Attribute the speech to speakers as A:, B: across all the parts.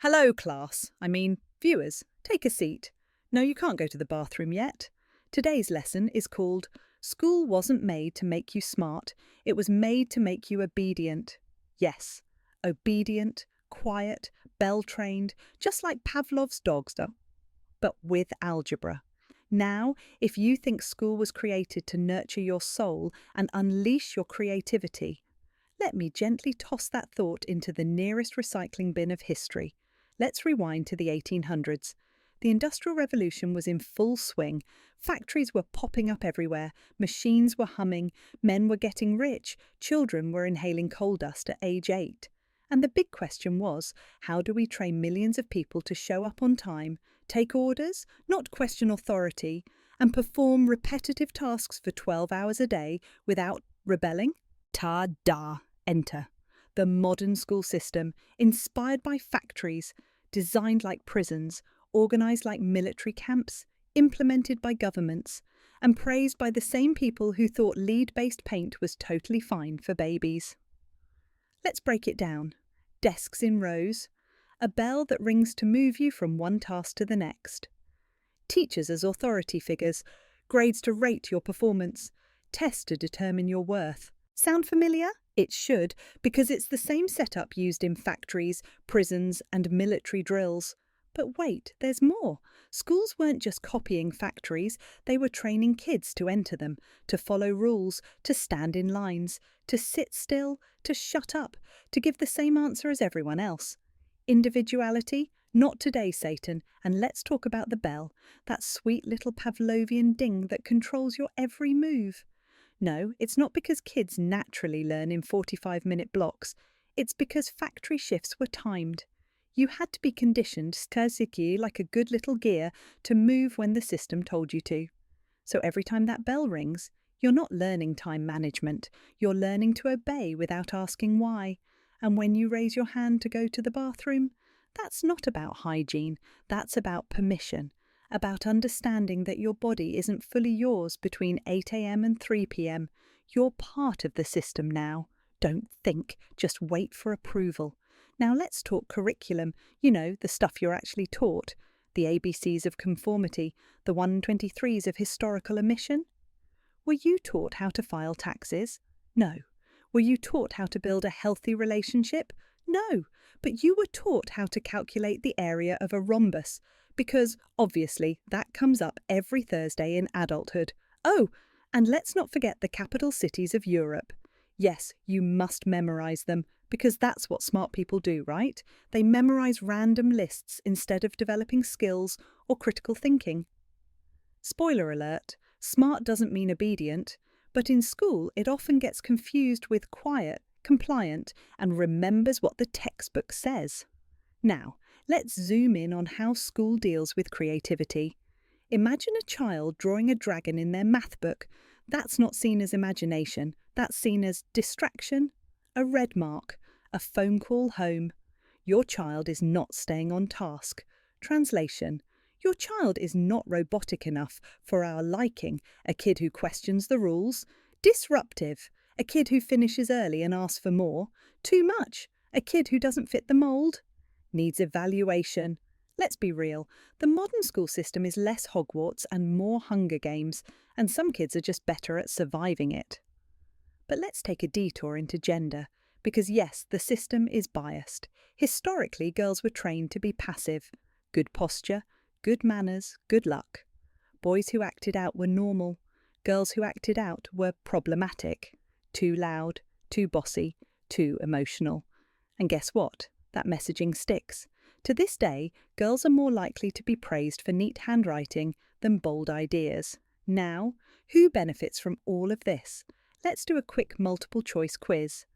A: Hello, class. Viewers, take a seat. No, you can't go to the bathroom yet. Today's lesson is called School Wasn't Made to Make You Smart, It Was Made to Make You Obedient. Yes, obedient, quiet, bell-trained, just like Pavlov's dogs, though, but with algebra. Now, if you think school was created to nurture your soul and unleash your creativity, let me gently toss that thought into the nearest recycling bin of history. Let's rewind to the 1800s. The Industrial Revolution was in full swing. Factories were popping up everywhere, machines were humming, men were getting rich, children were inhaling coal dust at age 8. And the big question was, how do we train millions of people to show up on time, take orders, not question authority, and perform repetitive tasks for 12 hours a day without rebelling? Ta-da! Enter the modern school system, inspired by factories, designed like prisons, organized like military camps, implemented by governments, and praised by the same people who thought lead-based paint was totally fine for babies. Let's break it down. Desks in rows, a bell that rings to move you from one task to the next. Teachers as authority figures, grades to rate your performance, tests to determine your worth. Sound familiar? It should, because it's the same setup used in factories, prisons, and military drills. But wait, there's more. Schools weren't just copying factories, they were training kids to enter them, to follow rules, to stand in lines, to sit still, to shut up, to give the same answer as everyone else. Individuality? Not today, Satan, and let's talk about the bell, that sweet little Pavlovian ding that controls your every move. No, it's not because kids naturally learn in 45-minute blocks. It's because factory shifts were timed. You had to be conditioned, staziki, like a good little gear, to move when the system told you to. So every time that bell rings, you're not learning time management. You're learning to obey without asking why. And when you raise your hand to go to the bathroom, that's not about hygiene. That's about permission. About understanding that your body isn't fully yours between 8 a.m. and 3 p.m. You're part of the system now. Don't think, just wait for approval. Now let's talk curriculum, the stuff you're actually taught. The ABCs of conformity, the 123s of historical omission. Were you taught how to file taxes? No. Were you taught how to build a healthy relationship? No. But you were taught how to calculate the area of a rhombus, because, obviously, that comes up every Thursday in adulthood. Oh, and let's not forget the capital cities of Europe. Yes, you must memorize them, because that's what smart people do, right? They memorize random lists instead of developing skills or critical thinking. Spoiler alert, smart doesn't mean obedient, but in school it often gets confused with quiet, compliant, and remembers what the textbook says. Now, let's zoom in on how school deals with creativity. Imagine a child drawing a dragon in their math book. That's not seen as imagination, that's seen as distraction, a red mark, a phone call home. Your child is not staying on task. Translation: your child is not robotic enough for our liking, a kid who questions the rules. Disruptive: a kid who finishes early and asks for more. Too much: a kid who doesn't fit the mold. Needs evaluation. Let's be real, the modern school system is less Hogwarts and more Hunger Games, and some kids are just better at surviving it. But let's take a detour into gender, because yes, the system is biased. Historically, girls were trained to be passive. Good posture, good manners, good luck. Boys who acted out were normal. Girls who acted out were problematic. Too loud, too bossy, too emotional. And guess what? That messaging sticks. To this day, girls are more likely to be praised for neat handwriting than bold ideas. Now, who benefits from all of this? Let's do a quick multiple-choice quiz.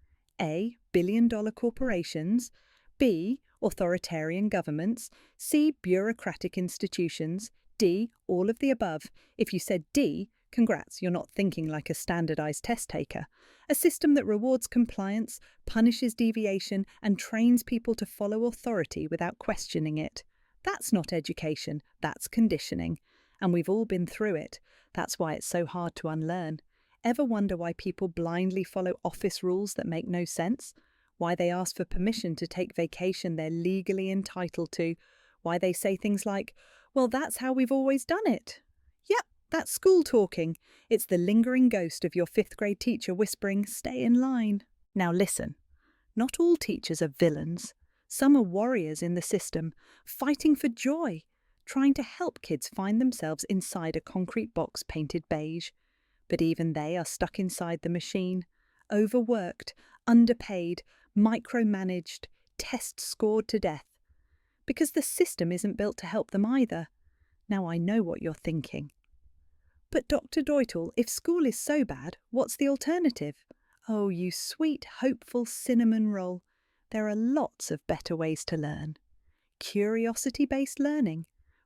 A: A. Billion-dollar corporations. B. Authoritarian governments. C. Bureaucratic institutions. D. All of the above. If you said D, congrats, you're not thinking like a standardized test taker. A system that rewards compliance, punishes deviation, and trains people to follow authority without questioning it. That's not education, that's conditioning. And we've all been through it. That's why it's so hard to unlearn. Ever wonder why people blindly follow office rules that make no sense? why they ask for permission to take vacation they're legally entitled to, why they say things like, well, that's how we've always done it. Yep, that's school talking. It's the lingering ghost of your fifth-grade teacher whispering, stay in line. Now listen, not all teachers are villains. Some are warriors in the system, fighting for joy, trying to help kids find themselves inside a concrete box painted beige. But even they are stuck inside the machine, overworked, underpaid, micromanaged, test scored to death. Because the system isn't built to help them either. Now I know what you're thinking. But Dr. Doitel, if school is so bad, what's the alternative? Oh, you sweet, hopeful cinnamon roll. There are lots of better ways to learn. Curiosity-based learning,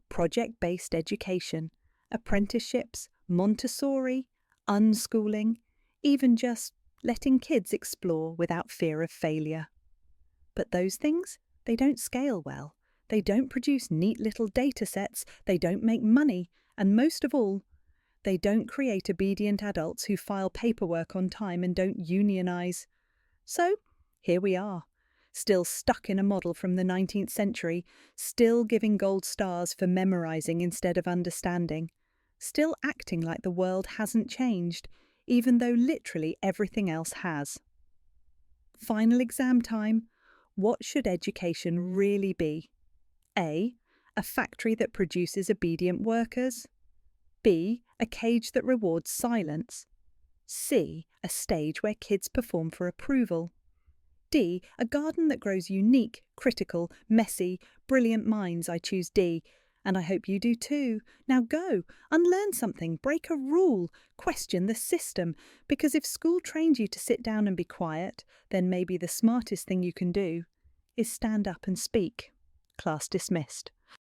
A: project-based education, apprenticeships, Montessori, unschooling, even just letting kids explore without fear of failure. But those things, they don't scale well. They don't produce neat little data sets, they don't make money, and most of all, they don't create obedient adults who file paperwork on time and don't unionize. So, here we are, still stuck in a model from the 19th century, still giving gold stars for memorizing instead of understanding, still acting like the world hasn't changed, even though literally everything else has. Final exam time. What should education really be? A. A factory that produces obedient workers. B. A cage that rewards silence. C. A stage where kids perform for approval. D. A garden that grows unique, critical, messy, brilliant minds. I choose D. And I hope you do too. Now go, unlearn something, break a rule, question the system. Because if school trained you to sit down and be quiet, then maybe the smartest thing you can do is stand up and speak. Class dismissed.